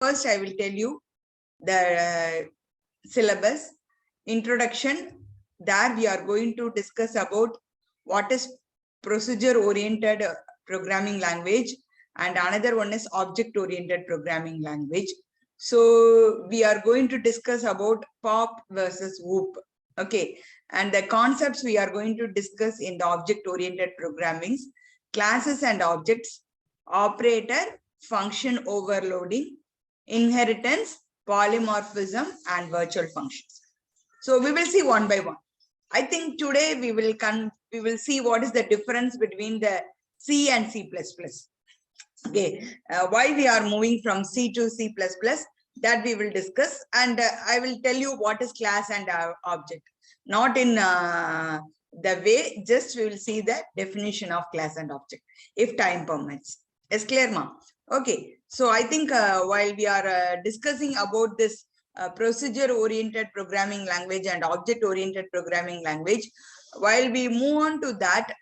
first I will tell you the syllabus. Introduction, there we are going to discuss about what is procedure-oriented programming language, and another one is object-oriented programming language. So we are going to discuss about POP versus OOP. Okay, and the concepts we are going to discuss in the object-oriented programming: classes and objects, operator, function overloading, inheritance, polymorphism, and virtual functions. So we will see one by one. I think today we will see what is the difference between the C and C++. Okay, why we are moving from C to C++, that we will discuss, and I will tell you what is class and object. Not in the way, just we will see the definition of class and object, if time permits. Is clear, ma? Okay, so I think while we are discussing about this procedure-oriented programming language and object-oriented programming language, while we move on to that,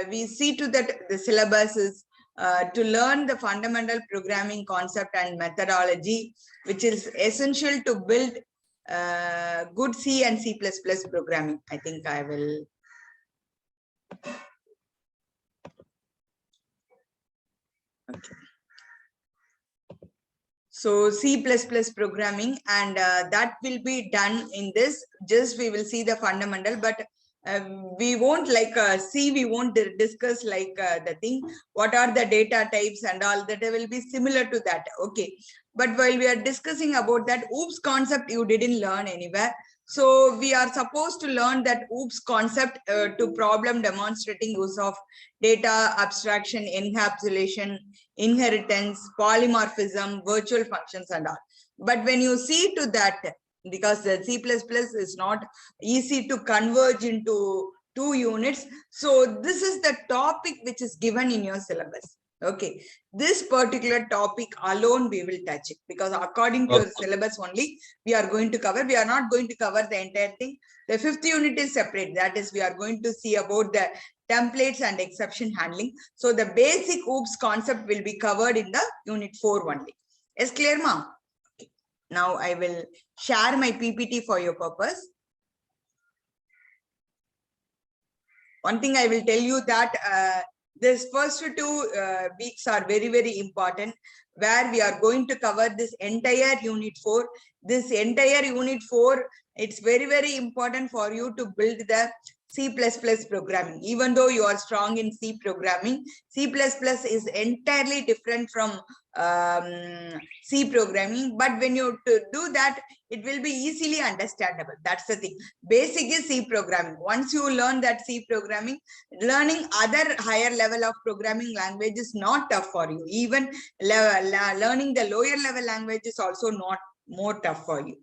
we see to that the syllabus is to learn the fundamental programming concept and methodology, which is essential to build good C and C++ programming. I think I will. Okay. So C++ programming, and that will be done in this. Just we will see the fundamental, but we won't like C, we won't discuss like the thing, what are the data types and all that will be similar to that. Okay, but while we are discussing about that OOPS concept, you didn't learn anywhere. So we are supposed to learn that OOPS concept to problem demonstrating use of data abstraction, encapsulation, inheritance, polymorphism, virtual functions and all. But when you see to that, because the C++ is not easy to converge into 2 units. So this is the topic which is given in your syllabus. Okay, this particular topic alone we will touch it, because according to your syllabus only we are going to cover. We are not going to cover the entire thing. The 5th unit is separate. That is, we are going to see about the templates and exception handling. So the basic OOPS concept will be covered in the unit 4 only. Is clear, ma'am? Okay. Now I will share my PPT for your purpose. One thing I will tell you that this first 2 weeks are very, very important, where we are going to cover this entire unit 4. This entire unit 4, it's very, very important for you to build the C++ programming. Even though you are strong in C programming, C++ is entirely different from C programming. But when you do that, it will be easily understandable. That's the thing. Basic is C programming. Once you learn that C programming, learning other higher level of programming language is not tough for you. Even learning the lower level language is also not more tough for you.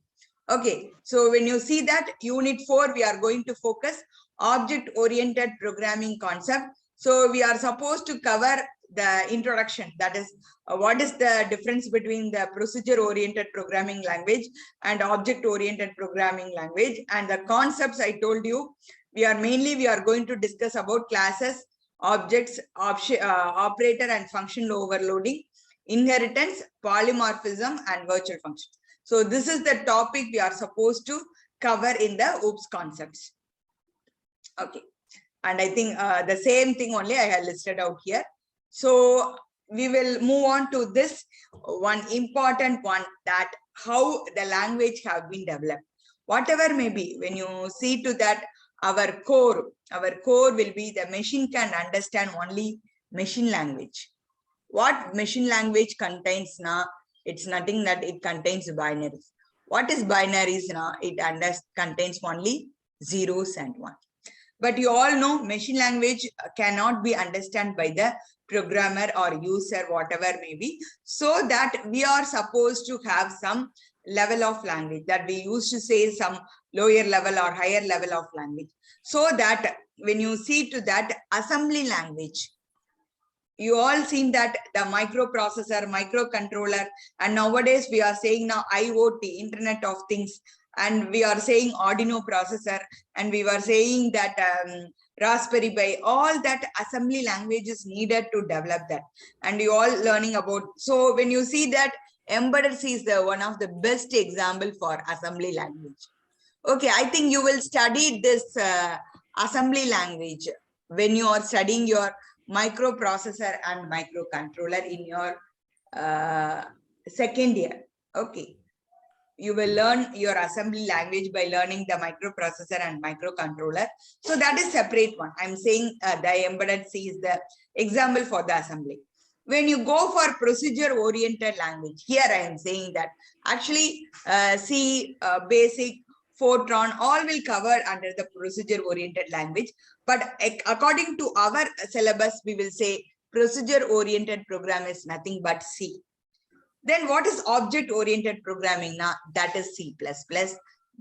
Okay, so when you see that unit 4, we are going to focus object-oriented programming concept. So we are supposed to cover the introduction, that is what is the difference between the procedure-oriented programming language and object-oriented programming language, and the concepts I told you. We are going to discuss about classes, objects, operator and function overloading, inheritance, polymorphism, and virtual functions. So this is the topic we are supposed to cover in the OOPS concepts. Okay, and I think the same thing only I have listed out here. So we will move on to this one important one, that how the language have been developed. Whatever may be, when you see to that, our core will be the machine can understand only machine language. What machine language contains now? It's nothing that it contains binaries. What is binaries now? It contains only zeros and ones. But you all know machine language cannot be understood by the programmer or user, whatever may be. So that we are supposed to have some level of language, that we used to say some lower level or higher level of language. So that when you see to that assembly language, you all seen that the microprocessor, microcontroller, and nowadays we are saying now IoT, Internet of Things, and we are saying Arduino processor, and we were saying that Raspberry Pi. All that assembly language is needed to develop that, and you all learning about. So when you see that embedded C is the one of the best example for assembly language. Okay, I think you will study this assembly language when you are studying your microprocessor and microcontroller in your second year. Okay, you will learn your assembly language by learning the microprocessor and microcontroller. So that is separate one. I'm saying the embedded C is the example for the assembly. When you go for procedure oriented language, here I am saying that actually C, basic, Fortran, all will cover under the procedure oriented language. But according to our syllabus, we will say procedure oriented program is nothing but C. Then what is object oriented programming now? That is C++,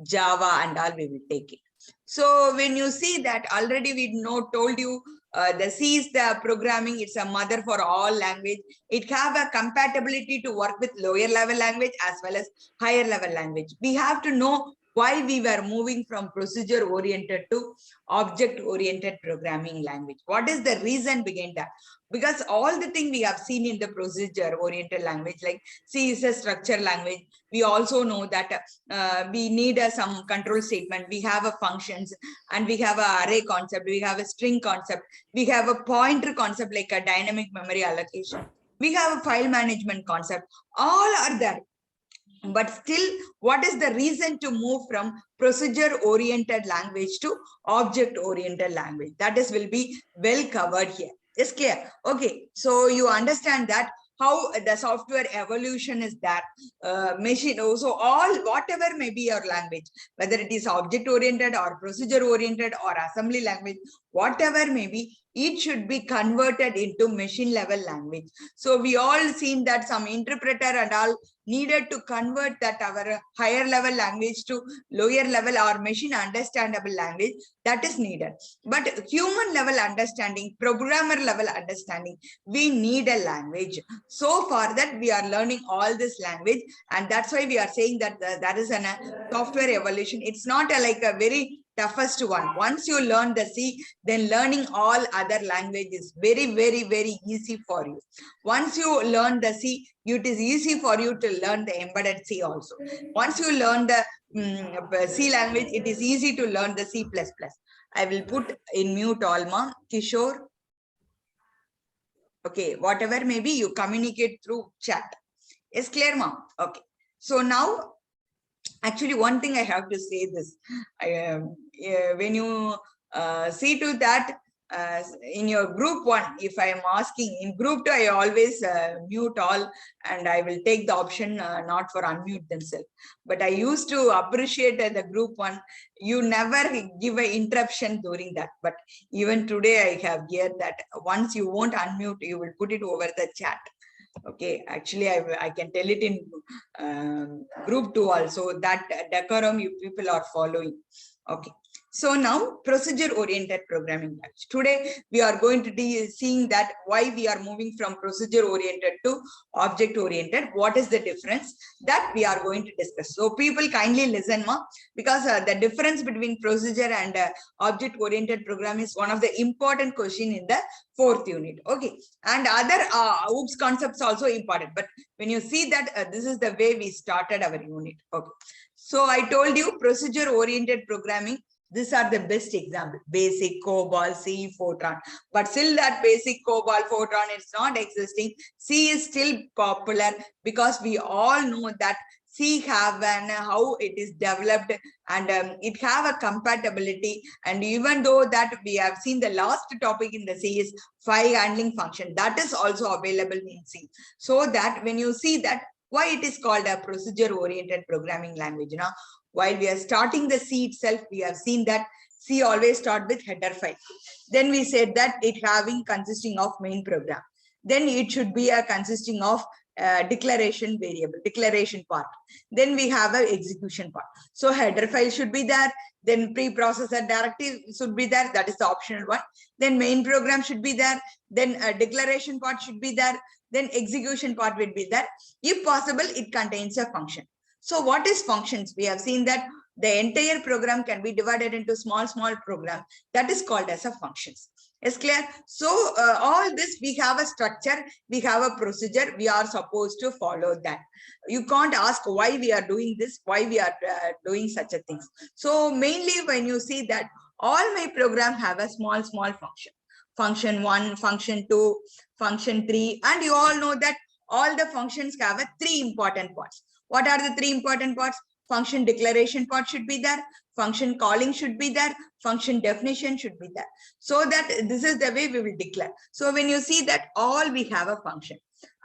Java and all we will take it. So when you see that already we told you the C is the programming, it's a mother for all language. It have a compatibility to work with lower level language as well as higher level language. We have to know why we were moving from procedure oriented to object oriented programming language. What is the reason behind that? Because all the thing we have seen in the procedure oriented language, like C is a structure language. We also know that we need some control statement. We have a functions and we have a array concept. We have a string concept. We have a pointer concept like a dynamic memory allocation. We have a file management concept. All are there. But still, what is the reason to move from procedure oriented language to object oriented language? That is will be well covered here. Is clear? Okay, so you understand that how the software evolution is that machine also, all whatever may be your language, whether it is object oriented or procedure oriented or assembly language, whatever may be, it should be converted into machine level language. So we all seen that some interpreter and all needed to convert that our higher level language to lower level or machine understandable language, that is needed. But human level understanding, programmer level understanding, we need a language. So for that we are learning all this language, and that's why we are saying that that is a software evolution. It's not like a very toughest one. Once you learn the C, then learning all other language is very, very, very easy for you. Once you learn the C, it is easy for you to learn the embedded C also. Once you learn the C language, it is easy to learn the C++. I will put in mute Alma, Kishore. Okay, whatever maybe you communicate through chat. Is clear, ma'am? Okay. So now, actually, one thing I have to say this. When you see to that, in your group 1, if I am asking, in group 2, I always mute all and I will take the option not for unmute themselves. But I used to appreciate the group 1. You never give an interruption during that. But even today, I have heard that once you won't unmute, you will put it over the chat. Okay, actually, I can tell it in group 2 also, that decorum you people are following. Okay. So now procedure oriented programming language. Today we are going to be seeing that why we are moving from procedure oriented to object oriented. What is the difference that we are going to discuss? So people kindly listen, ma, because the difference between procedure and object oriented program is one of the important question in the 4th unit. Okay, and other OOPS concepts also important. But when you see that this is the way we started our unit. Okay, so I told you procedure oriented programming. These are the best example, basic, COBOL, C, Fortran. But still that basic COBOL, Fortran is not existing. C is still popular because we all know that C have and how it is developed, and it have a compatibility. And even though that we have seen the last topic in the C is file handling function, that is also available in C. So that when you see that, why it is called a procedure oriented programming language now. While we are starting the C itself, we have seen that C always start with header file. Then we said that it having consisting of main program. Then it should be a consisting of declaration variable, declaration part. Then we have an execution part. So header file should be there. Then preprocessor directive should be there. That is the optional one. Then main program should be there. Then a declaration part should be there. Then execution part will be there. If possible, it contains a function. So what is functions? We have seen that the entire program can be divided into small program. That is called as a functions. Is clear? So all this, we have a structure, we have a procedure, we are supposed to follow that. You can't ask why we are doing this, why we are doing such a things. So mainly when you see that all my program have a small function, function 1, function 2, function 3, and you all know that all the functions have a 3 important parts. What are the 3 important parts? Function declaration part should be there, function calling should be there, function definition should be there. So that this is the way we will declare. So when you see that all we have a function.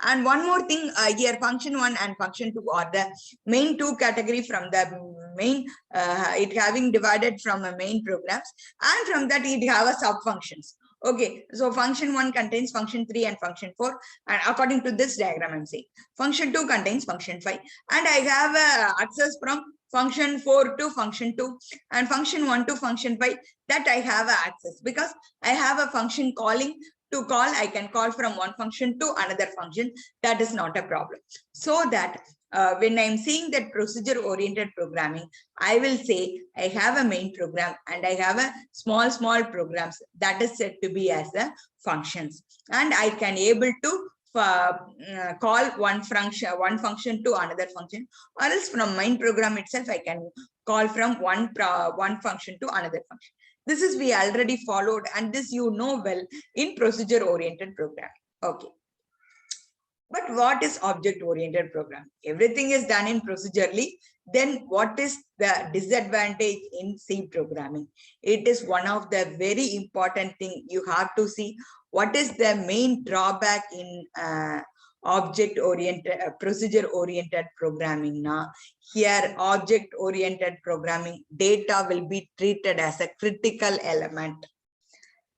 And one more thing here, function 1 and function 2 are the main 2 category from the main, it having divided from a main programs, and from that it have a sub functions. Okay, so function 1 contains function 3 and function 4, and according to this diagram I'm saying. Function 2 contains function 5, and I have access from function 4 to function 2, and function 1 to function 5, that I have access because I have a function calling. To call, I can call from one function to another function. That is not a problem. So that when I'm seeing that procedure oriented programming, I will say I have a main program and I have a small programs that is said to be as the functions, and I can able to call one function to another function, or else from main program itself I can call from one function to another function. This is we already followed, and this you know well in procedure oriented programming. Okay. But what is object oriented programming? Everything is done in procedurally. Then what is the disadvantage in C programming? It is one of the very important thing you have to see. What is the main drawback in object oriented procedure oriented programming? Now here object oriented programming, data will be treated as a critical element.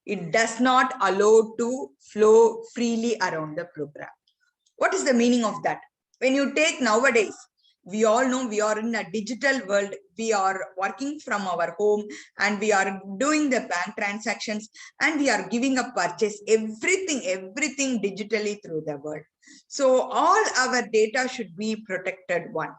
It does not allow to flow freely around the program. What is the meaning of that? When you take nowadays, we all know we are in a digital world. We are working from our home and we are doing the bank transactions and we are giving a purchase, everything digitally through the world. So all our data should be protected one,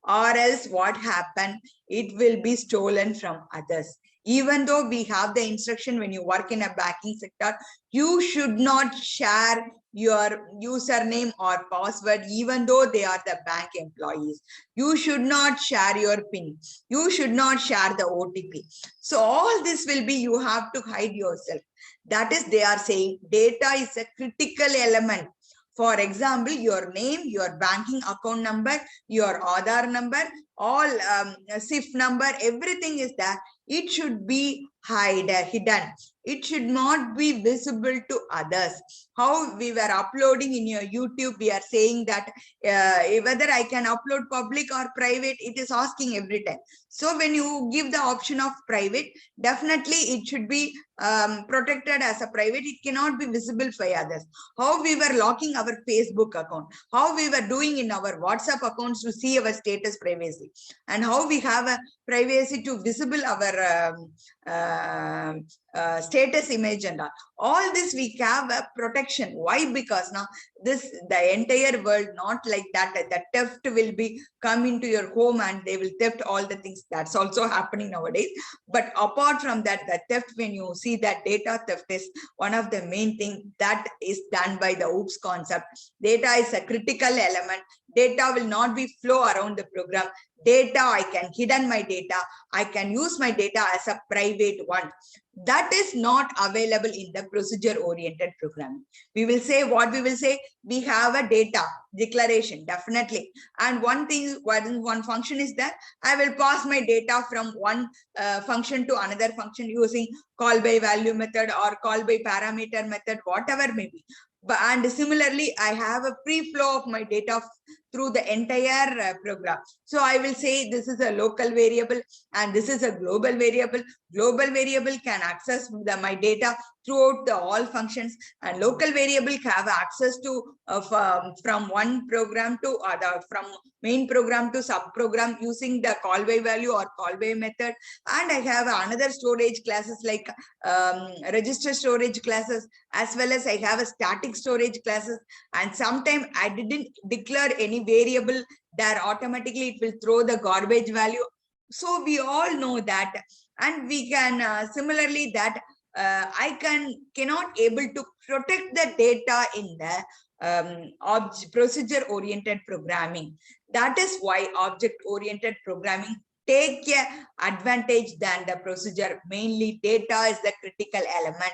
or else what happen? It will be stolen from others. Even though we have the instruction when you work in a banking sector, you should not share your username or password, even though they are the bank employees. You should not share your PIN. You should not share the OTP. So all this will be, you have to hide yourself. That is, they are saying data is a critical element. For example, your name, your banking account number, your Aadhaar number, all SIF number, everything is there. It should be hidden. It should not be visible to others. How we were uploading in your YouTube, we are saying that whether I can upload public or private, it is asking every time. So when you give the option of private, definitely it should be protected as a private. It cannot be visible for others. How we were locking our Facebook account, how we were doing in our WhatsApp accounts to see our status privacy, and how we have a privacy to visible our status image and all this we have a protection. Why? Because now the entire world not like that. The theft will be come into your home and they will theft all the things. That's also happening nowadays. But apart from that, the theft, when you see that data theft is one of the main thing that is done by the OOPS concept. Data is a critical element. Data will not be flow around the program. Data, I can hidden my data. I can use my data as a private one. That is not available in the procedure oriented programming. We will say what we will say. We have a data declaration, definitely. And one thing, one function is that I will pass my data from one function to another function using call by value method or call by parameter method, whatever may be. And similarly, I have a pre-flow of my data through the entire program. So I will say this is a local variable and this is a global variable. Global variable can access my data throughout all functions, and local variable have access to from one program to other, from main program to sub program using the call by value or call by method. And I have another storage classes like register storage classes, as well as I have a static storage classes. And sometimes I didn't declare any variable there, automatically it will throw the garbage value. So we all know that. And we can similarly that I cannot able to protect the data in the procedure oriented programming. That is why object oriented programming take a advantage than the procedure. Mainly data is the critical element.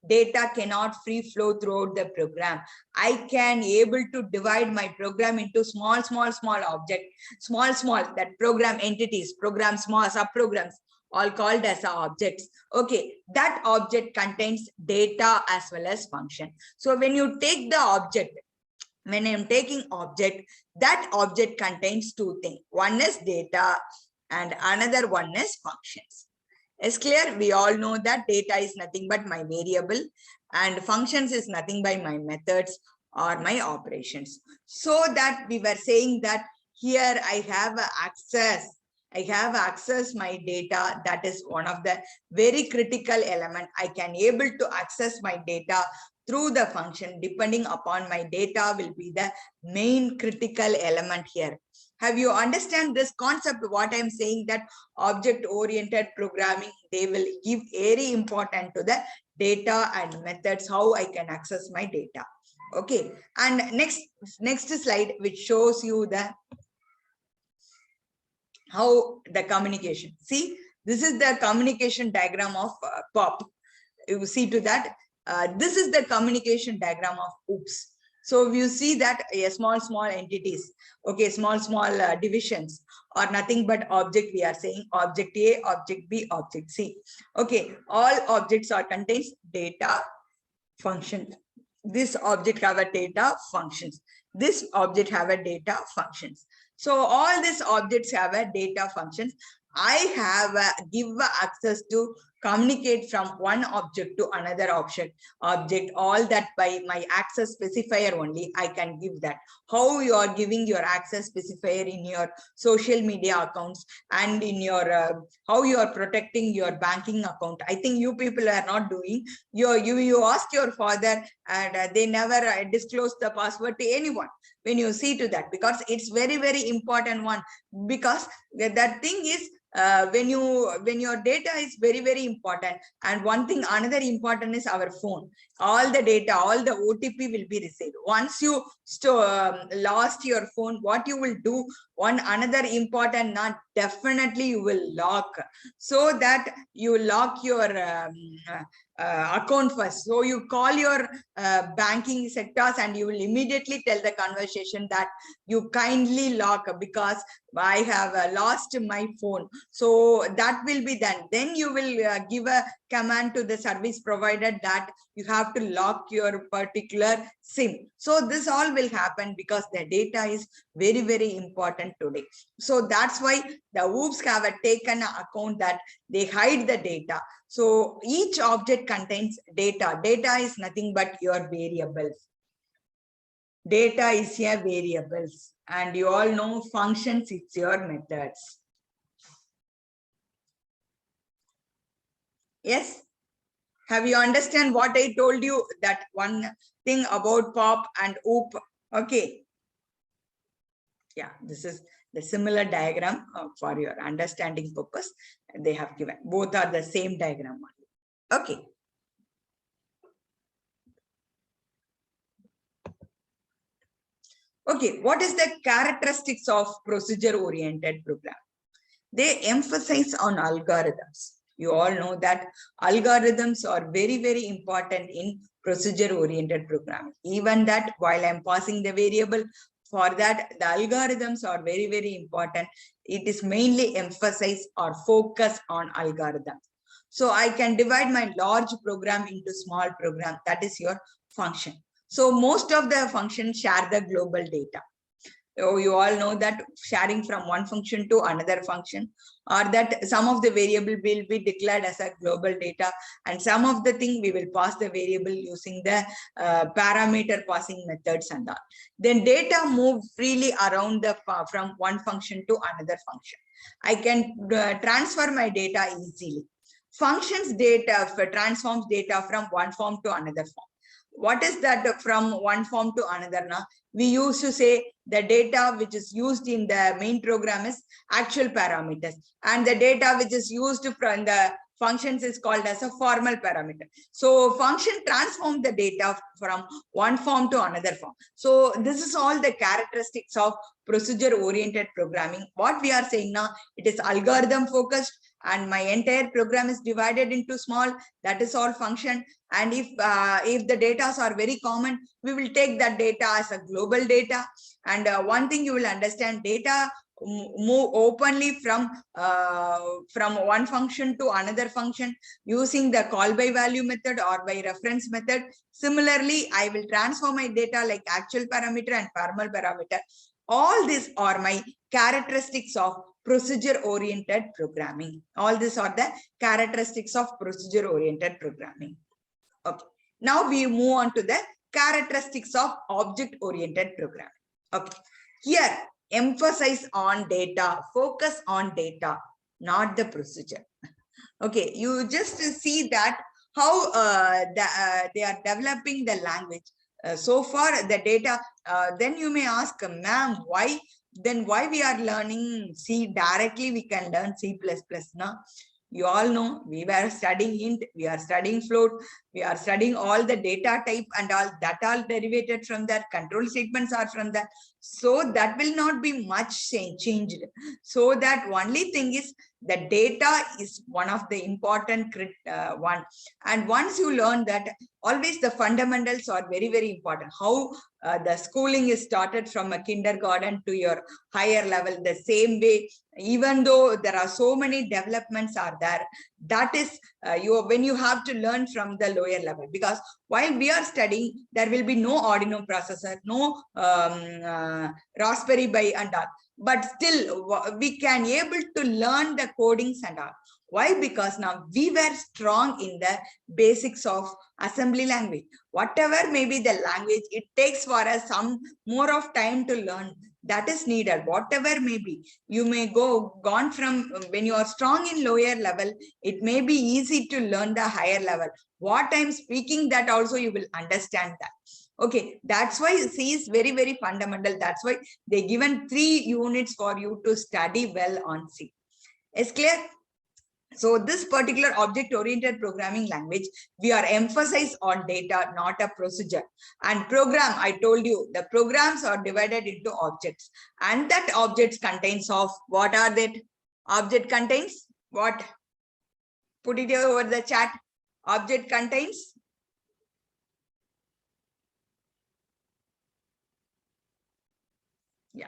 Data cannot free flow throughout the program. I can able to divide my program into small object, small that program entities, program small subprograms, all called as objects. Okay, that object contains data as well as function. So when you take the object, when I'm taking object, that object contains two things. One is data and another one is functions. Is clear? We all know that data is nothing but my variable and functions is nothing by my methods or my operations. So that we were saying that here I have access. I have access my data. That is one of the very critical element. I can able to access my data through the function. Depending upon my data will be the main critical element here. Have you understand this concept? What I'm saying, that object oriented programming, they will give very important to the data and methods, how I can access my data. Okay, and next slide, which shows you the how the communication. See, this is the communication diagram of POP. You see to that. This is the communication diagram of OOPS. So you see that small entities, okay, small divisions are nothing but object. We are saying object A, object B, object C. Okay, all objects are contains data, function. This object have a data, functions. This object have a data, functions. So all these objects have a data, functions. I have give access to communicate from one object to another object, all that by my access specifier only. I can give that. How you are giving your access specifier in your social media accounts and in your how you are protecting your banking account. I think you people are not doing. You ask your father and they never disclose the password to anyone. When you see to that, because it's very important one, because that thing is when your data is very important. And one thing another important is our phone. All the data, all the OTP will be received. Once you lost your phone, what you will do, one another important, not definitely you will lock, so that you lock your account first. So you call your banking sectors and you will immediately tell the conversation that you kindly lock, because I have lost my phone. So that will be done. Then you will give a command to the service provider that you have to lock your particular SIM. So this all will happen because the data is very important today. So that's why the OOPS have taken an account that they hide the data. So each object contains data. Data is nothing but your variables. Data is your variables. And you all know functions, it's your methods. Yes? Have you understand what I told you? That one thing about POP and OOP. Okay. Yeah, this is the similar diagram for your understanding purpose. They have given. Both are the same diagram. Okay. Okay, what is the characteristics of procedure-oriented program? They emphasize on algorithms. You all know that algorithms are very important in procedure-oriented programming. Even that while I'm passing the variable, for that the algorithms are very important. It is mainly emphasized or focus on algorithms. So I can divide my large program into small program. That is your function. So most of the functions share the global data. Oh, you all know that sharing from one function to another function, or that some of the variable will be declared as a global data, and some of the thing we will pass the variable using the parameter passing methods and all. Then data move freely around the from one function to another function. I can transfer my data easily. Functions data transforms data from one form to another form. What is that from one form to another? Now, we used to say the data which is used in the main program is actual parameters, and the data which is used from the functions is called as a formal parameter. So function transform the data from one form to another form. So this is all the characteristics of procedure oriented programming. What we are saying now, it is algorithm focused, and my entire program is divided into small, that is all function. And if the data are very common, we will take that data as a global data. And one thing you will understand, data move openly from one function to another function using the call by value method or by reference method. Similarly, I will transform my data like actual parameter and formal parameter. All these are my characteristics of procedure oriented programming. All these are the characteristics of procedure oriented programming. Okay, now we move on to the characteristics of object oriented programming. Okay, here emphasize on data, focus on data, not the procedure. Okay, you just see that how they are developing the language. So far the data, then you may ask, ma'am, why we are learning C directly? We can learn C++ now. You all know we were studying int, we are studying float, we are studying all the data type and all that, all derivated from that, control statements are from that. So that will not be much changed. So that only thing is the data is one of the important one. And once you learn that, always the fundamentals are very, very important. How the schooling is started from a kindergarten to your higher level, the same way, even though there are so many developments are there, that is when you have to learn from the lower level. Because while we are studying, there will be no Arduino processor, no Raspberry Pi and all, but still we can able to learn the codings and all. Why? Because now we were strong in the basics of assembly language. Whatever may be the language, it takes for us some more of time to learn. That is needed. Whatever may be, you may gone from when you are strong in lower level, it may be easy to learn the higher level. What I'm speaking, that also you will understand that. Okay, that's why C is very, very fundamental. That's why they given 3 units for you to study well on C. Is clear? So this particular object-oriented programming language, we are emphasized on data, not a procedure. And program, I told you, the programs are divided into objects. And that objects contains of, what are that? Object contains what? Put it over the chat. Object contains? Yeah.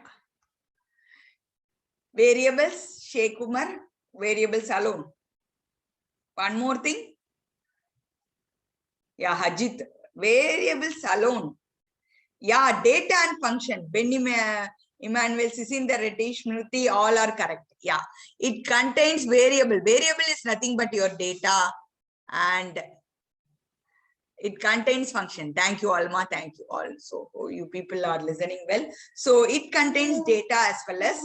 Variables, Sheikh Umar, variables alone. One more thing. Yeah, Hajit, variables alone. Yeah, data and function. Benny Emmanuel, Sisindar Reddy, Shmruti, all are correct. Yeah, it contains variable. Variable is nothing but your data, and it contains function. Thank you, Alma. Thank you all. So you people are listening well. So it contains data as well as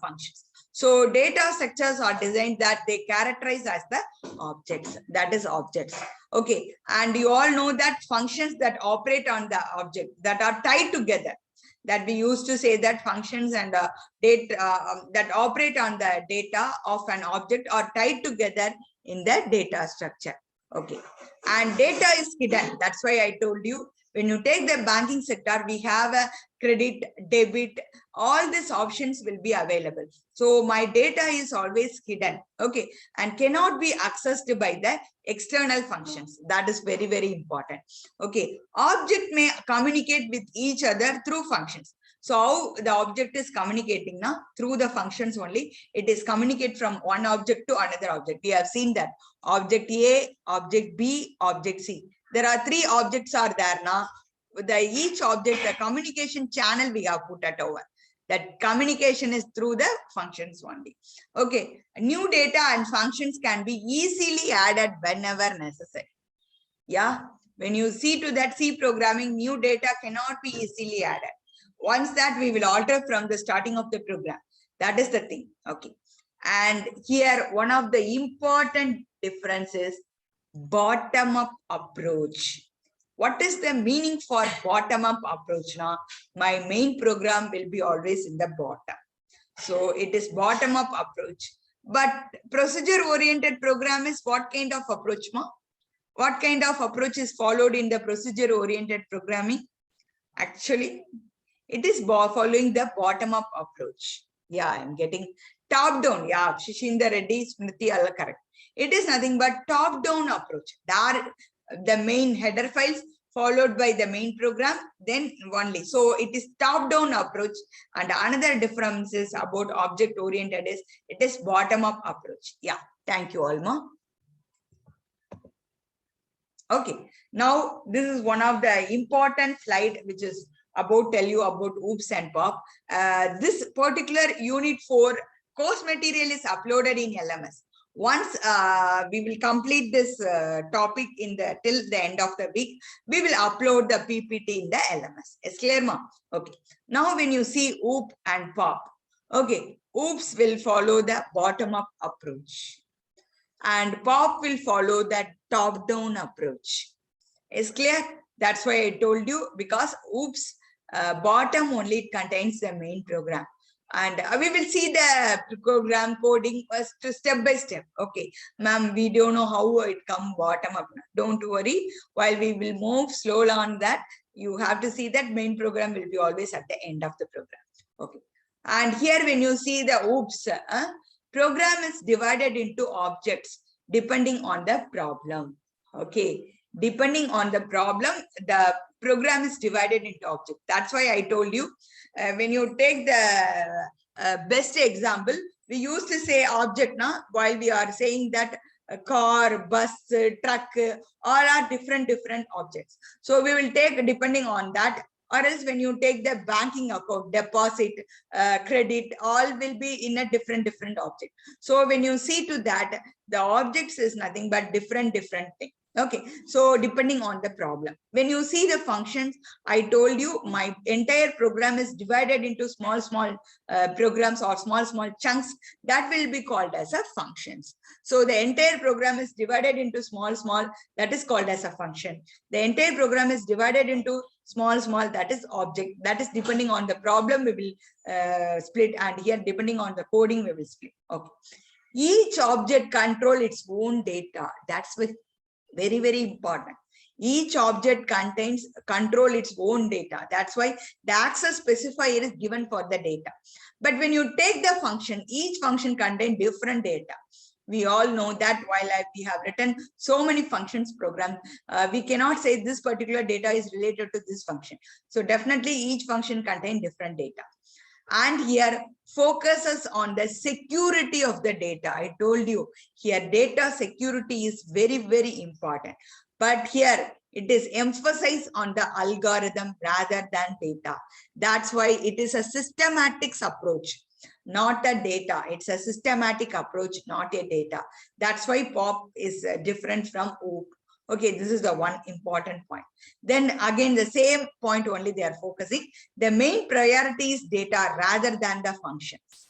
functions. So data structures are designed that they characterize as the objects. That is objects. Okay. And you all know that functions that operate on the object, that are tied together, that we used to say that functions and data that operate on the data of an object are tied together in the data structure. Okay. And data is hidden. That's why I told you, when you take the banking sector, we have a credit, debit, all these options will be available. So my data is always hidden. Okay. And cannot be accessed by the external functions. That is very, very important. Okay. Object may communicate with each other through functions. So how the object is communicating now? Through the functions only. It is communicate from one object to another object. We have seen that. Object A, object B, object C. There are 3 objects are there now. Each object, the communication channel we have put it over. That communication is through the functions only. Okay. New data and functions can be easily added whenever necessary. Yeah. When you see to that C programming, new data cannot be easily added. Once that we will alter from the starting of the program. That is the thing. Okay. And here one of the important differences, bottom-up approach. What is the meaning for bottom-up approach now? My main program will be always in the bottom. So it is bottom-up approach. But procedure-oriented program is what kind of approach, ma? What kind of approach is followed in the procedure-oriented programming? Actually, it is following the bottom-up approach. Yeah, I'm getting top-down. Yeah, Shishinda Reddy, Smriti, all correct. It is nothing but top-down approach. There, the main header files followed by the main program, then only. So it is top-down approach. And another difference is about object-oriented is it is bottom-up approach. Yeah, thank you, Alma. Okay, now this is one of the important slide which is about tell you about OOPS and POP. This particular unit 4 course material is uploaded in LMS. Once we will complete this topic in the till the end of the week, we will upload the PPT in the LMS. It's clear, ma? Okay. Now when you see OOP and POP, okay, OOPS will follow the bottom-up approach, and POP will follow that top-down approach. Is clear? That's why I told you, because OOPS bottom only contains the main program. And we will see the program coding step by step. Okay, ma'am, we don't know how it come bottom up. Don't worry. While we will move slowly on that, you have to see that main program will be always at the end of the program. Okay. And here when you see the OOPS, program is divided into objects depending on the problem. Okay. Depending on the problem, the program is divided into objects. That's why I told you, when you take the best example, we used to say object now, while we are saying that a car, bus, truck, all are different objects. So we will take depending on that. Or else when you take the banking account, deposit, credit, all will be in a different object. So when you see to that, the objects is nothing but different thing. Okay, so depending on the problem. When you see the functions, I told you my entire program is divided into small programs or small chunks that will be called as a functions. So the entire program is divided into small, that is called as a function. The entire program is divided into small, that is object. That is depending on the problem we will split, and here depending on the coding we will split. Okay. Each object control its own data. That's very important. Each object control its own data. That's why the access specifier is given for the data. But when you take the function, each function contains different data. We all know that while we have written so many functions program, we cannot say this particular data is related to this function. So definitely each function contains different data. And here focuses on the security of the data. I told you here data security is very important. But here it is emphasized on the algorithm rather than data. That's why it is a systematic approach, not a data. It's a systematic approach, not a data. That's why POP is different from OOP. Okay, this is the one important point. Then again, the same point only they are focusing. The main priority is data rather than the functions.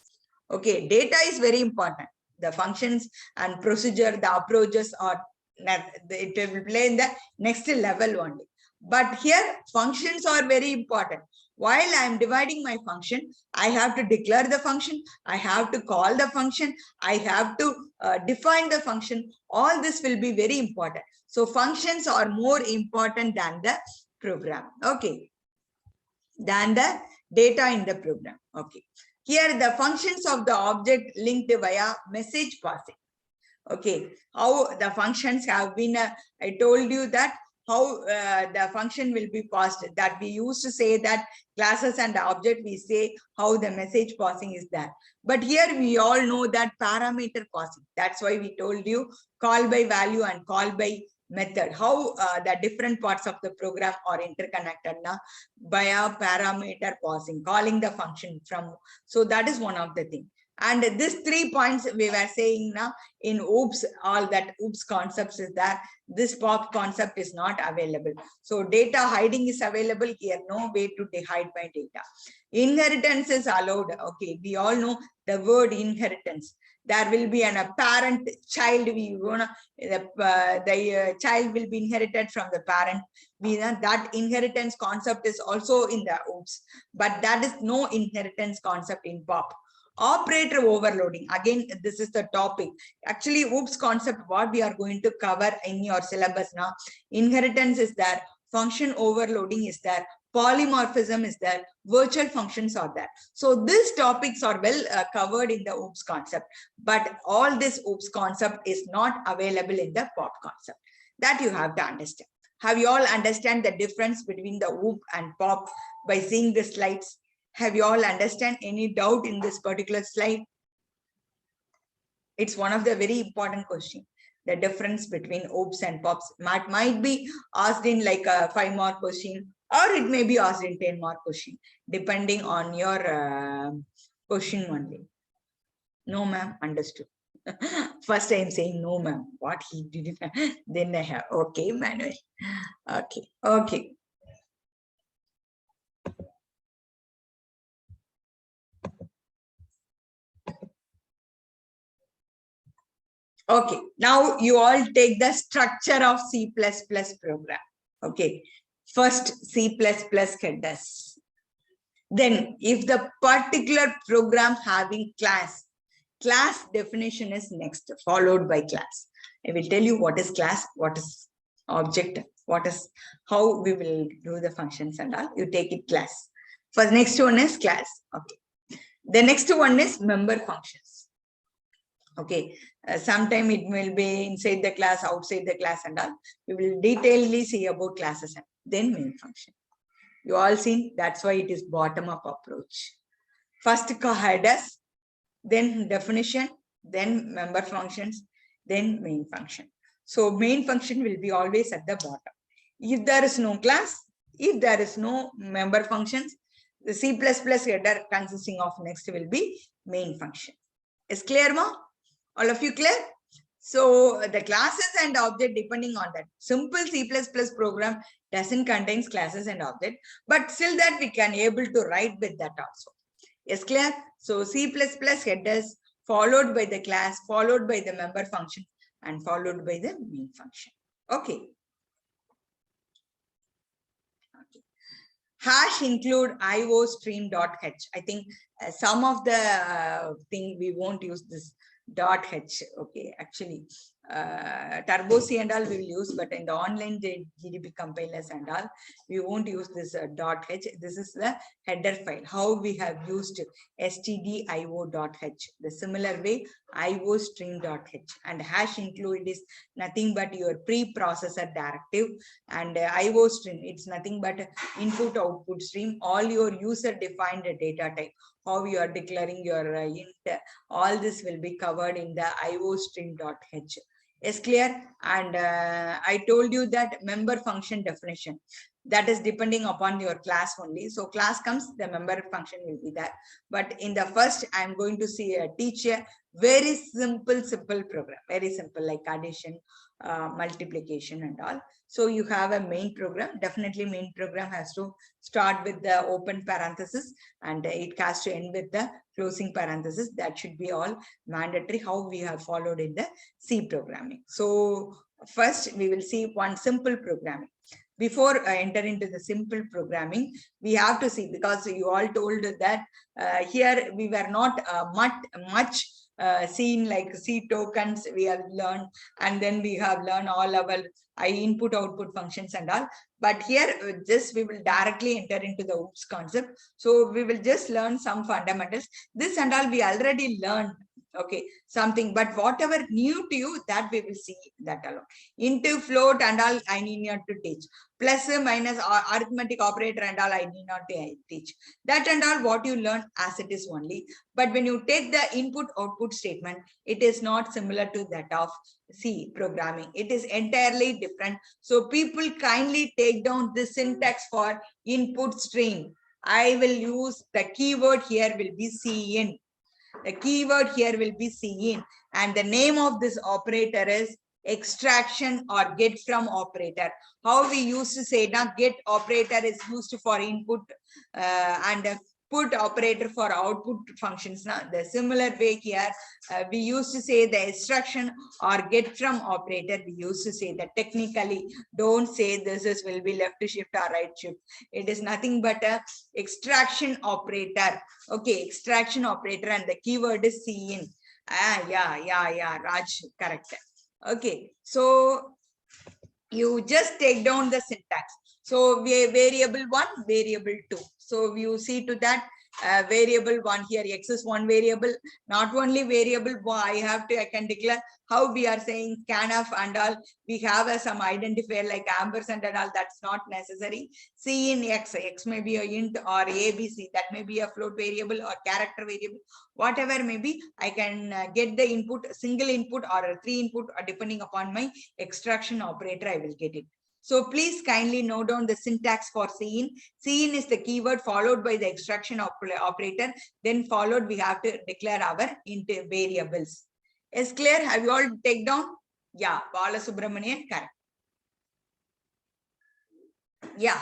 Okay, data is very important. The functions and procedure, the approaches are, it will play in the next level only. But here functions are very important. While I am dividing my function, I have to declare the function, I have to call the function, I have to define the function. All this will be very important. So functions are more important than the program. Okay. Than the data in the program. Okay. Here the functions of the object linked via message passing. Okay. How the functions have been, I told you that how the function will be passed, that we used to say that classes and object, we say how the message passing is that. But here we all know that parameter passing. That's why we told you call by value and call by method, how the different parts of the program are interconnected now via parameter passing, calling the function from. So that is one of the things. And these 3 points we were saying now in OOPS, all that OOPS concepts is that this POP concept is not available. So data hiding is available here, no way to hide my data. Inheritance is allowed. Okay, we all know the word inheritance. There will be a parent child. The child will be inherited from the parent. That inheritance concept is also in the OOPS, but that is no inheritance concept in POP. Operator overloading. Again, this is the topic. Actually, OOPS concept, what we are going to cover in your syllabus now. Inheritance is there. Function overloading is there. Polymorphism is there. Virtual functions are there. So these topics are well covered in the OOPS concept. But all this OOPS concept is not available in the POP concept. That you have to understand. Have you all understand the difference between the OOP and POP by seeing the slides? Have you all understand any doubt in this particular slide? It's one of the very important questions. The difference between OOPS and POPs might be asked in like a 5-mark question, or it may be asked in 10-mark question, depending on your question only. No, ma'am, understood. First I am saying no, ma'am. What he did, then I have, okay, Manuel. Okay. Okay, now you all take the structure of C++ program. Okay, first C++ headers. Then if the particular program having class definition is next, followed by class. I will tell you what is class, what is object, how we will do the functions and all. You take it class. First, next one is class. Okay. The next one is member functions. Okay, sometime it will be inside the class, outside the class and all. We will detailedly see about classes and then main function. You all seen, that's why it is bottom-up approach. First headers, then definition, then member functions, then main function. So main function will be always at the bottom. If there is no class, if there is no member functions, the C++ header consisting of next will be main function. Is clear, ma? All of you clear? So the classes and object depending on that. Simple C++ program doesn't contain classes and object, but still that we can able to write with that also. Is clear? So C++ headers followed by the class, followed by the member function, and followed by the main function. Okay. Hash include iostream.h. I think some of the thing we won't use this .h. Okay, actually Turbo C and all we will use, but in the online GDB compilers and all we won't use this .h. This is the header file, how we have used stdio.h. The similar way iostream.h, and hash include is nothing but your preprocessor directive, and iostream, it's nothing but input output stream, all your user defined data type, how you are declaring your int, all this will be covered in the iostream.h. Is clear? And I told you that member function definition, that is depending upon your class only. So class comes, the member function will be there. But in the first, I'm going to teach a very simple program, very simple, like addition, multiplication and all. So you have a main program. Definitely main program has to start with the open parenthesis and it has to end with the closing parenthesis. That should be all mandatory, how we have followed in the C programming. So first we will see one simple programming. Before I enter into the simple programming, we have to see, because you all told that here we were not much seen like C tokens we have learned, and then we have learned all our input output functions and all. But here just we will directly enter into the OOPS concept. So we will just learn some fundamentals. This and all we already learned. Okay, something, but whatever new to you, that we will see that alone. Into float and all I need not to teach. Plus minus arithmetic operator and all I need not to teach. That and all what you learn as it is only. But when you take the input output statement, it is not similar to that of C programming. It is entirely different. So people kindly take down the syntax for input stream. I will use the keyword here will be cin. The keyword here will be cin, and the name of this operator is extraction or get from operator. How we used to say now, get operator is used for input and put operator for output functions. Now, the similar way here, we used to say the extraction or get from operator. We used to say that technically, don't say this is will be left shift or right shift. It is nothing but a extraction operator. Okay, extraction operator, and the keyword is cin. Yeah, Raj, correct. Okay, so you just take down the syntax. So variable 1, variable 2. So you see to that variable 1 here, x is one variable, not only variable 1, I can declare how we are saying scanf and all. We have some identifier like ampersand and all, that's not necessary. C in x may be a int or ABC, that may be a float variable or character variable, whatever may be. I can get the input, single input or a 3 input, or depending upon my extraction operator, I will get it. So please kindly note down the syntax for cin. Cin is the keyword followed by the extraction operator. Then followed, we have to declare our int variables. Is clear? Have you all take down? Yeah, Balasubramanian, correct. Yeah,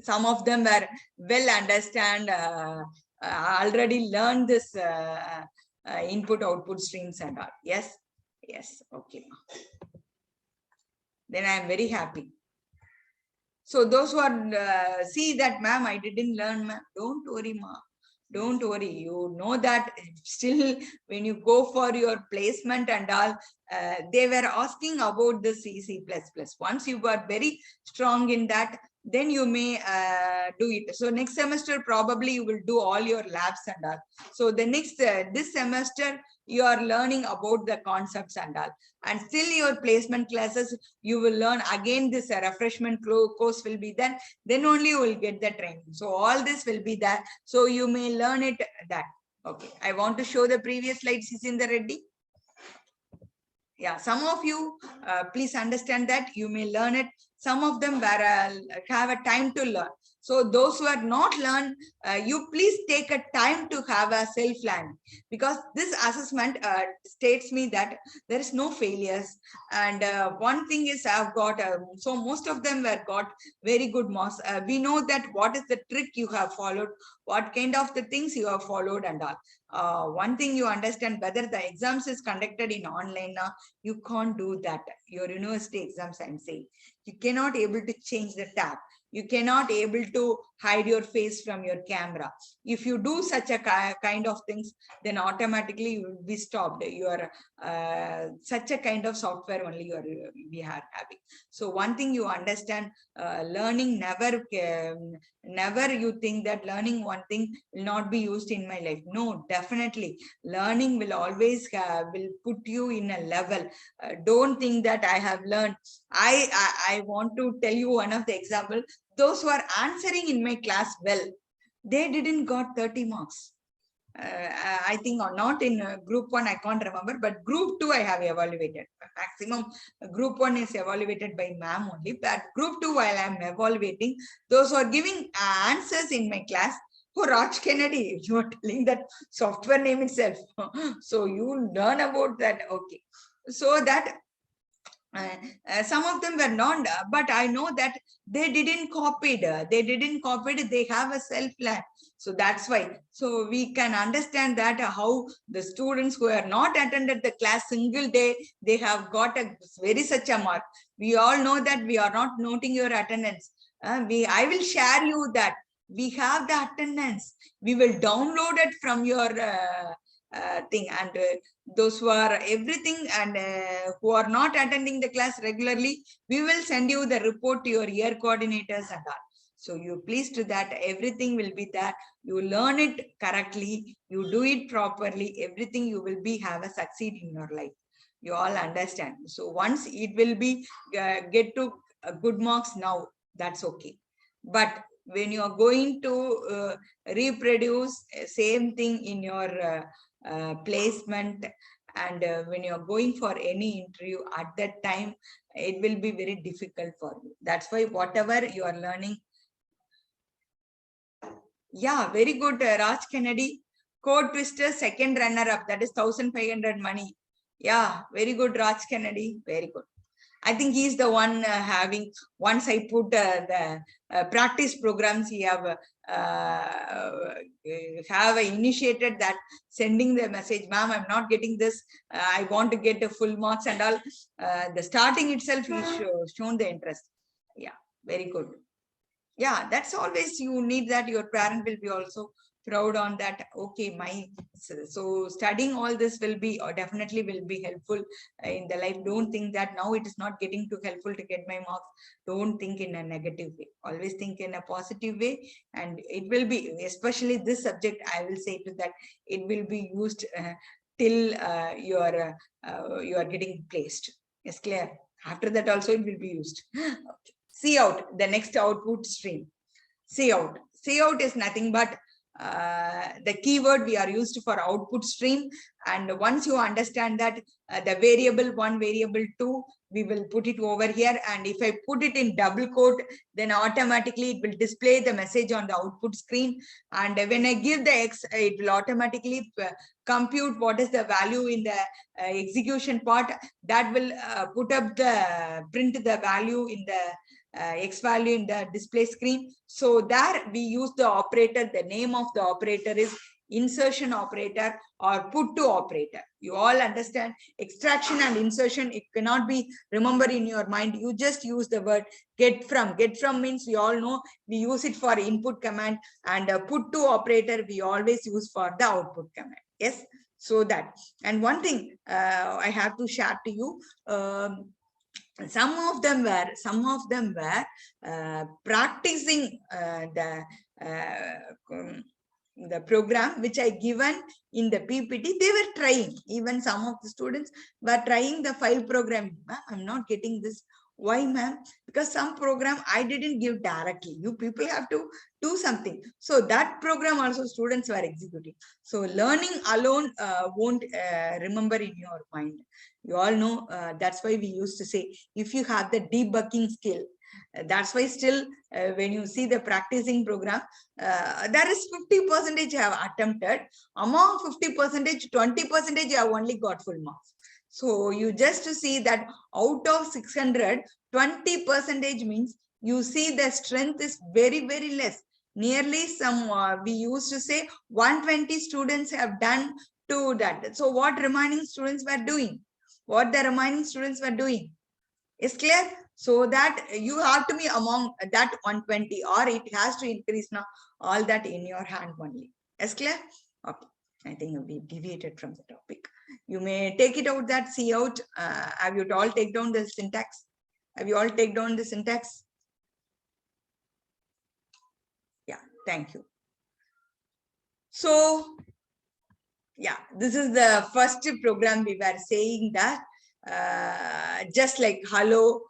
some of them were well understand, already learned this input output streams and all. Yes, okay. Then I am very happy. So those who are see that, ma'am, I didn't learn, ma'am. Don't worry, ma'am. Don't worry. You know that still when you go for your placement and all, they were asking about the C++. Once you were very strong in that, then you may do it. So next semester, probably you will do all your labs and all. So the next, this semester, you are learning about the concepts and all. And still your placement classes, you will learn again. This refreshment course will be there. Then only you will get the training. So all this will be there. So you may learn it that. Okay. I want to show the previous slides. Is in the ready? Yeah. Some of you, please understand that you may learn it. Some of them were, have a time to learn. So those who are not learned, you please take a time to have a self-learning, because this assessment states me that there is no failures. And one thing is I've got, so most of them were got very good marks. We know that what is the trick you have followed, what kind of the things you have followed and all. One thing you understand, whether the exams is conducted in online now, you can't do that. Your university exams, I'm saying, you cannot able to change the tab. You cannot able to hide your face from your camera. If you do such a kind of things, then automatically you will be stopped. You are such a kind of software only we are having. So one thing you understand, learning never you think that learning one thing will not be used in my life. No, definitely learning will always will put you in a level. Don't think that I have learned. I want to tell you one of the example. Those who are answering in my class well, they didn't got 30 marks. I think, or not in group 1, I can't remember, but group 2 I have evaluated. Maximum group 1 is evaluated by ma'am only, but group 2 while I am evaluating, those who are giving answers in my class. Oh, Raj Kennedy, you are telling that software name itself. So you learn about that. Okay. So that some of them were not, but I know that they didn't copy it. They didn't copy it. They have a self-learn. So that's why. So we can understand that how the students who are not attended the class single day, they have got a very such a mark. We all know that we are not noting your attendance. I will share you that we have the attendance. We will download it from your thing, and those who are everything and who are not attending the class regularly, we will send you the report to your year coordinators and all. So you please do that. Everything will be there. You learn it correctly. You do it properly. Everything you will be have a succeed in your life. You all understand. So once it will be get to good marks now, that's okay. But when you are going to reproduce same thing in your placement, and when you're going for any interview at that time, it will be very difficult for you. That's why whatever you are learning. Yeah, very good, Raj Kennedy. Code Twister, second runner up, that is 1,500 money. Yeah, very good, Raj Kennedy. Very good. I think he's the one having, once I put the practice programs, he have have initiated that, sending the message, ma'am, I'm not getting this, I want to get the full marks and all. The starting itself is shown the interest. Yeah, very good. Yeah, that's always, you need that, your parent will be also proud on that. Okay, my, so studying all this will be, or definitely will be helpful in the life. Don't think that now it is not getting too helpful to get my marks. Don't think in a negative way, always think in a positive way. And it will be, especially this subject, I will say to that, it will be used till you are getting placed. Is clear? After that also it will be used. Okay. See out, the next output stream. See out. See out is nothing but the keyword we are used for output stream. And once you understand that, the variable 1, variable 2, we will put it over here. And if I put it in double quote, then automatically it will display the message on the output screen. And when I give the X, it will automatically compute what is the value in the execution part. That will print the value in the X value in the display screen. So there we use the operator. The name of the operator is insertion operator or put to operator. You all understand extraction and insertion. It cannot be remember in your mind. You just use the word get from. Get from means we all know we use it for input command, and put to operator we always use for the output command. Yes. So that, and one thing I have to share to you. Some of them were practicing the program which I given in the PPT. They were trying, even some of the students were trying the file programming. I'm not getting this. Why, ma'am? Because some program I didn't give directly. You people have to do something. So that program also students were executing. So learning alone won't remember in your mind. You all know, that's why we used to say, if you have the debugging skill, that's why still when you see the practicing program, there is 50% have attempted. Among 50%, 20% have only got full marks. So you just to see that out of 600, 20% means you see the strength is very, very less. Nearly some, we used to say 120 students have done to that. So what remaining students were doing? What the remaining students were doing? Is clear? So that you have to be among that 120, or it has to increase now, all that in your hand only. Is clear? Okay. I think we deviated from the topic. You may take it out, that see out. Have you all take down the syntax? Have you all take down the syntax? Yeah, thank you. So yeah, this is the first program we were saying that just like hello,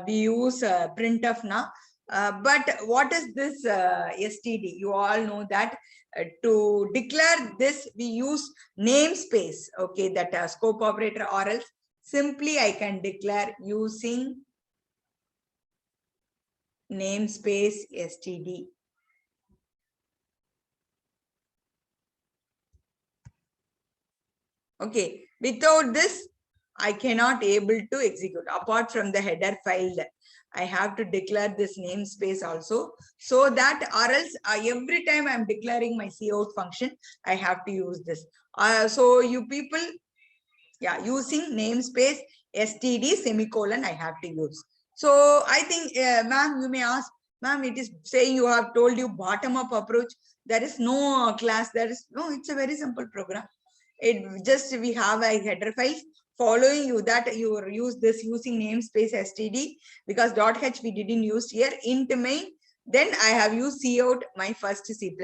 we use printf now. But what is this std? You all know that to declare this we use namespace. Okay, that scope operator, or else simply I can declare using namespace std. Okay, without this, I cannot able to execute. Apart from the header file, I have to declare this namespace also. So that, or else every time I'm declaring my cout function, I have to use this. So you people, yeah, using namespace std semicolon, I have to use. So I think, ma'am, you may ask, ma'am, it is saying you have told you bottom up approach. There is no class. There is no, it's a very simple program. It just, we have a header file following you that you use this using namespace std, because .h we didn't use here. Int main, then I have used cout, my first C++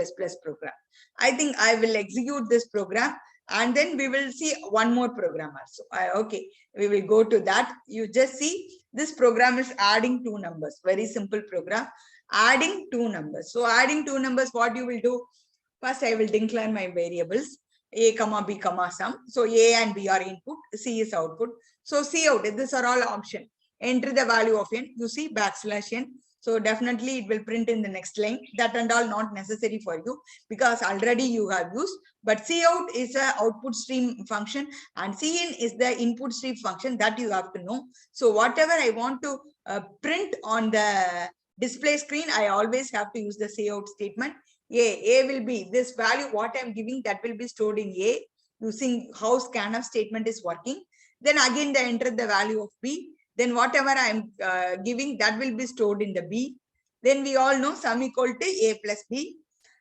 program. I think I will execute this program, and then we will see one more program also. Okay, we will go to that. You just see this program is adding two numbers. Very simple program, adding two numbers. So adding two numbers, what you will do? First, I will declare my variables a comma b comma sum. So a and b are input, c is output. So cout, these are all option. Enter the value of n, you see \n. So definitely it will print in the next line. That and all not necessary for you, because already you have used. But cout is a output stream function, and cin is the input stream function, that you have to know. So whatever I want to print on the display screen, I always have to use the cout statement. A will be this value, what I'm giving, that will be stored in A using how scanf statement is working. Then again, they enter the value of B. Then whatever I'm giving, that will be stored in the B. Then we all know sum equal to A plus B.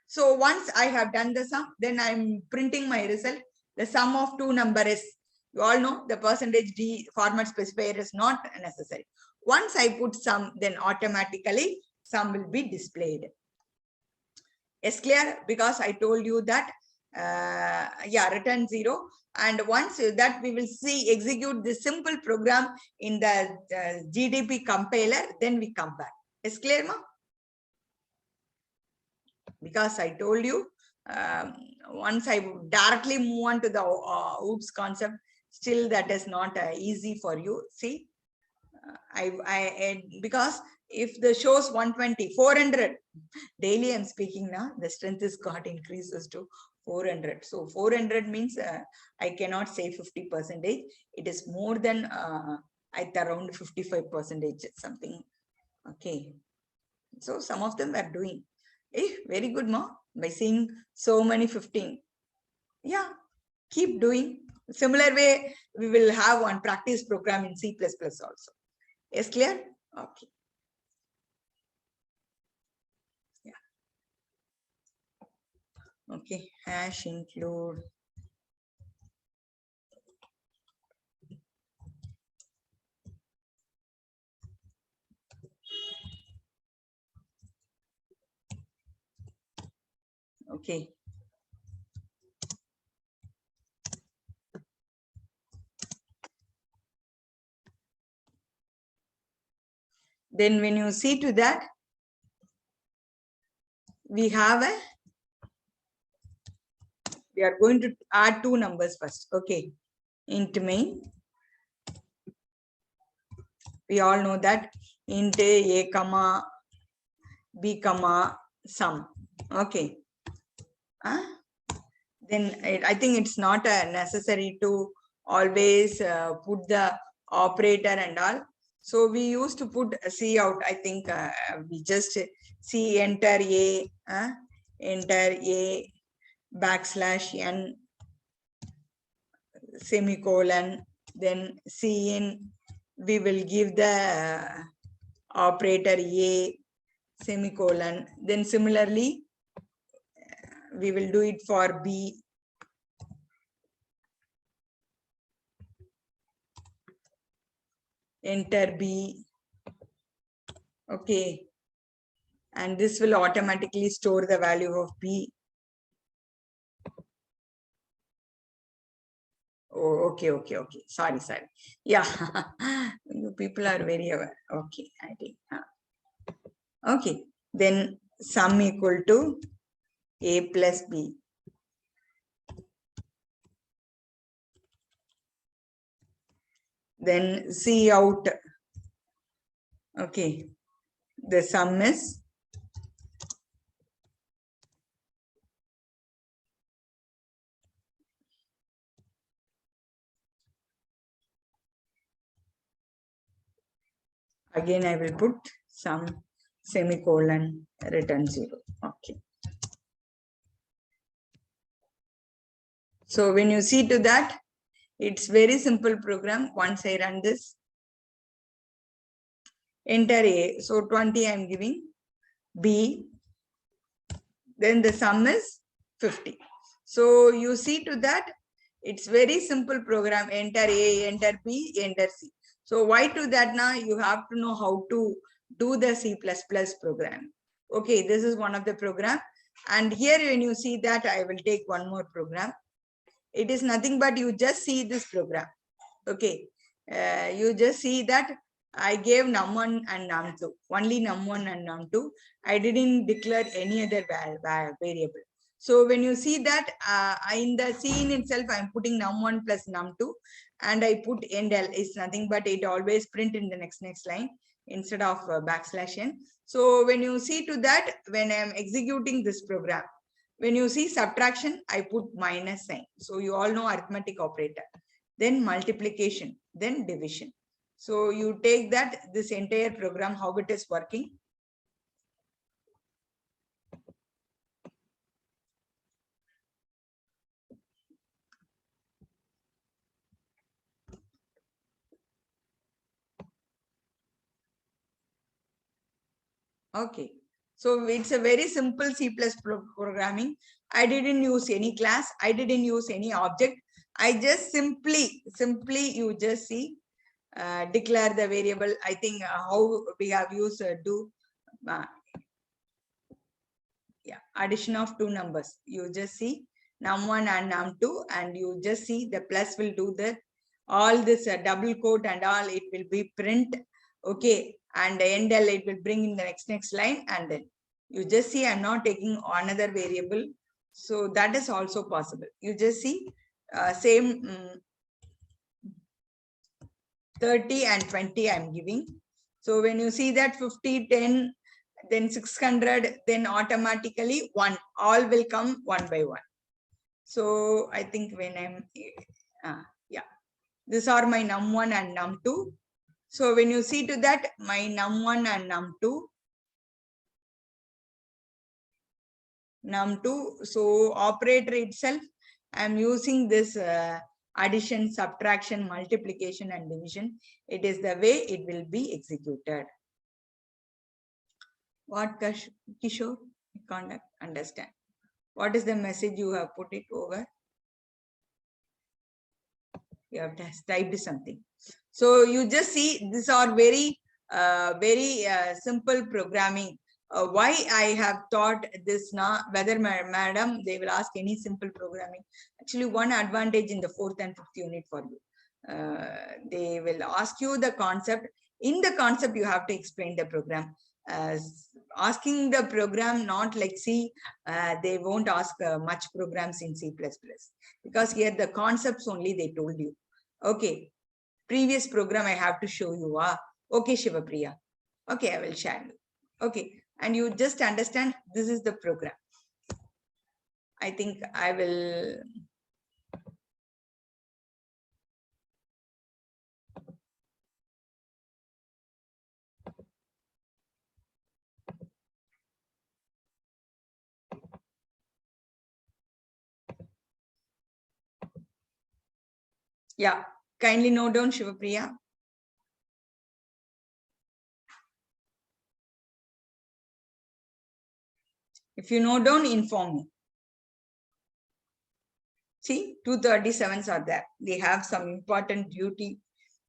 So once I have done the sum, then I'm printing my result. The sum of two numbers, you all know the percentage D format specifier is not necessary. Once I put sum, then automatically sum will be displayed. Is clear? Because I told you that, yeah, return 0. And once that we will see execute this simple program in the GDP compiler, then we come back. Is clear, ma? Because I told you, once I directly move on to the OOPS concept, still that is not easy for you. See, because if the shows 120, 400, daily I'm speaking now, the strength is got increases to 400. So 400 means I cannot say 50%. It is more than at around 55% something. Okay. So some of them are doing. Very good, ma. By seeing so many 15. Yeah, keep doing. Similar way, we will have one practice program in C++ also. Is clear? Okay. Yeah. Okay. Hash include. Okay. Then when you see to that, we have we are going to add two numbers first. Okay. Int main. We all know that int a comma b comma sum. Okay. Then I think it's not necessary to always put the operator and all. So we used to put C out. I think we just C enter A, enter A backslash n semicolon, then C in, we will give the operator A semicolon. Then similarly, we will do it for B. Enter B. Okay. And this will automatically store the value of B. Oh, okay. Sorry. Yeah, you people are very aware. Okay, I think. Okay, then sum equal to A plus B. Then C out. Okay, the sum is again I will put sum semicolon return 0. Okay. So when you see to that, it's very simple program. Once I run this, enter A. So 20 I'm giving, B. Then the sum is 50. So you see to that, it's very simple program. Enter A, enter B, enter C. So why to that now? You have to know how to do the C++ program. Okay, this is one of the program. And here when you see that, I will take one more program. It is nothing but you just see this program. Okay, you just see that I gave num1 and num2, only num1 and num2. I didn't declare any other variable. So when you see that in the scene itself, I'm putting num1 plus num2 and I put end L is nothing but it always print in the next line instead of backslash n. So when you see to that, when I'm executing this program, when you see subtraction, I put minus sign. So you all know arithmetic operator, then multiplication, then division. So you take that, this entire program, how it is working. Okay. So it's a very simple C++ programming. I didn't use any class. I didn't use any object. I just simply you just see, declare the variable. I think how we have used do, yeah, addition of two numbers. You just see num1 and num2, and you just see the plus will do the all this double quote and all. It will be print. Okay, and endl it will bring in the next line, and then you just see I'm not taking another variable, so that is also possible. You just see same 30 and 20 I'm giving. So when you see that 50, 10, then 600, then automatically one, all will come one by one. So I think when I'm, yeah, these are my num1 and num2. So when you see to that, my num1 and num2, so operator itself, I'm using this addition, subtraction, multiplication, and division. It is the way it will be executed. What, Kishore? I can't understand. What is the message you have put it over? You have typed something. So you just see these are very, very simple programming. Why I have taught this now, whether madam, they will ask any simple programming. Actually, one advantage in the 4th and 5th unit for you. They will ask you the concept. In the concept, you have to explain the program. Asking the program, not like C, they won't ask much programs in C++, because here the concepts only they told you. Okay, previous program I have to show you. Okay, Shivapriya. Okay, I will share you. Okay, and you just understand this is the program. I think I will. Yeah, kindly note down, Shivapriya. If you note down, inform me. See, 237s are there. They have some important duty.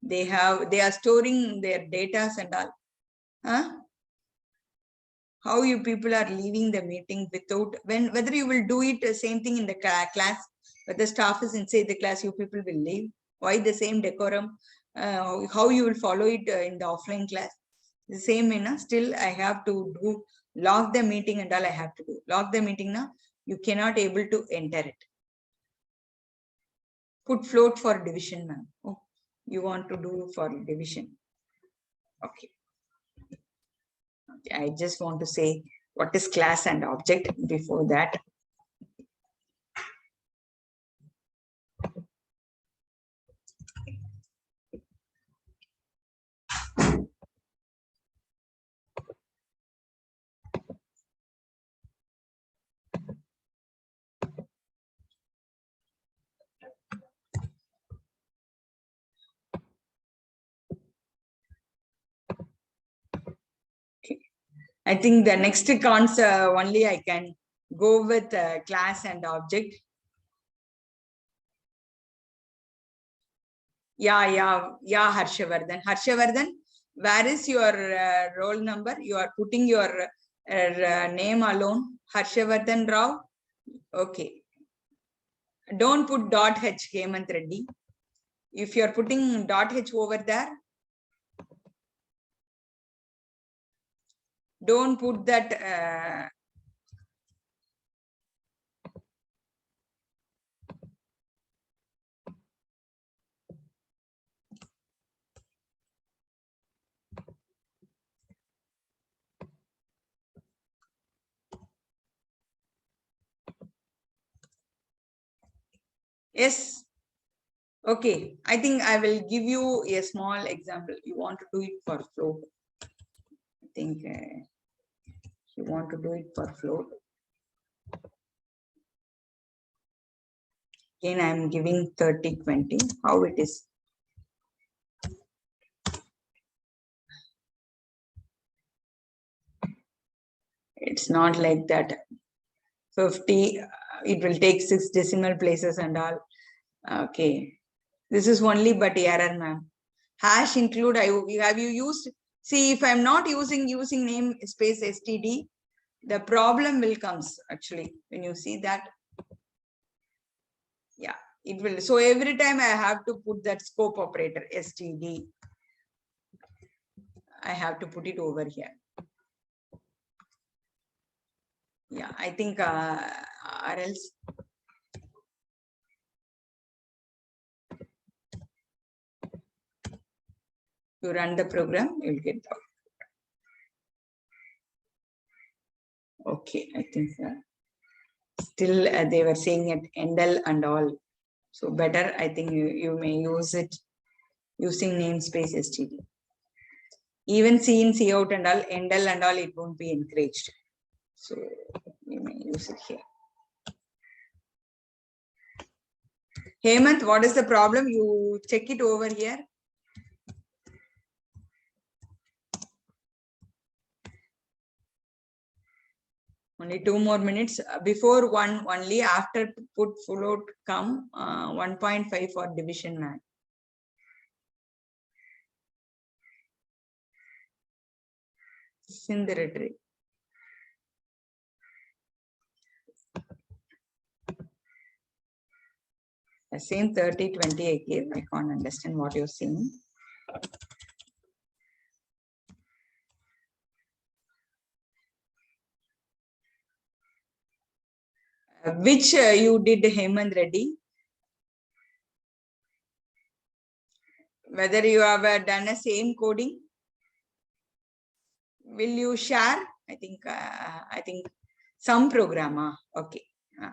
They are storing their data and all. Huh? How you people are leaving the meeting without, whether you will do it the same thing in the class, but the staff is inside the class, you people will leave. Why the same decorum? How you will follow it in the offline class? The same, still I have to do, log the meeting and all I have to do. Log the meeting now, you cannot able to enter it. Put float for division, ma'am. Oh, you want to do for division. Okay. I just want to say what is class and object before that. I think the next concept only I can go with class and object. Yeah, Harshavardhan. Harshavardhan, where is your roll number? You are putting your name alone. Harshavardhan Rao. Okay. Don't put .h Hemant Reddy. If you are putting .h over there, don't put that. Yes. Okay. I think I will give you a small example. You want to do it for float. I think you want to do it for float. Again, I am giving 30, 20. How it is? It's not like that. 50, it will take 6 decimal places and all. Okay. This is only but error, ma'am. Hash include, have you used? See, if I'm not using name space std, the problem will comes actually when you see that. Yeah, it will. So every time I have to put that scope operator std. I have to put it over here. Yeah, I think or else you run the program, you'll get the. Okay, I think still they were saying it endl and all. So better, I think you may use it using namespace std. Even C in, C out and all, endl and all, it won't be encouraged. So you may use it here. Hemant, what is the problem? You check it over here. Only 2 more minutes. Before 1 only, after put float come 1.5 for division man. In the directory. The same 30, 20 I gave. I can't understand what you're saying. Which you did, Hemant Reddy? Whether you have done the same coding? Will you share? I think some program. Okay.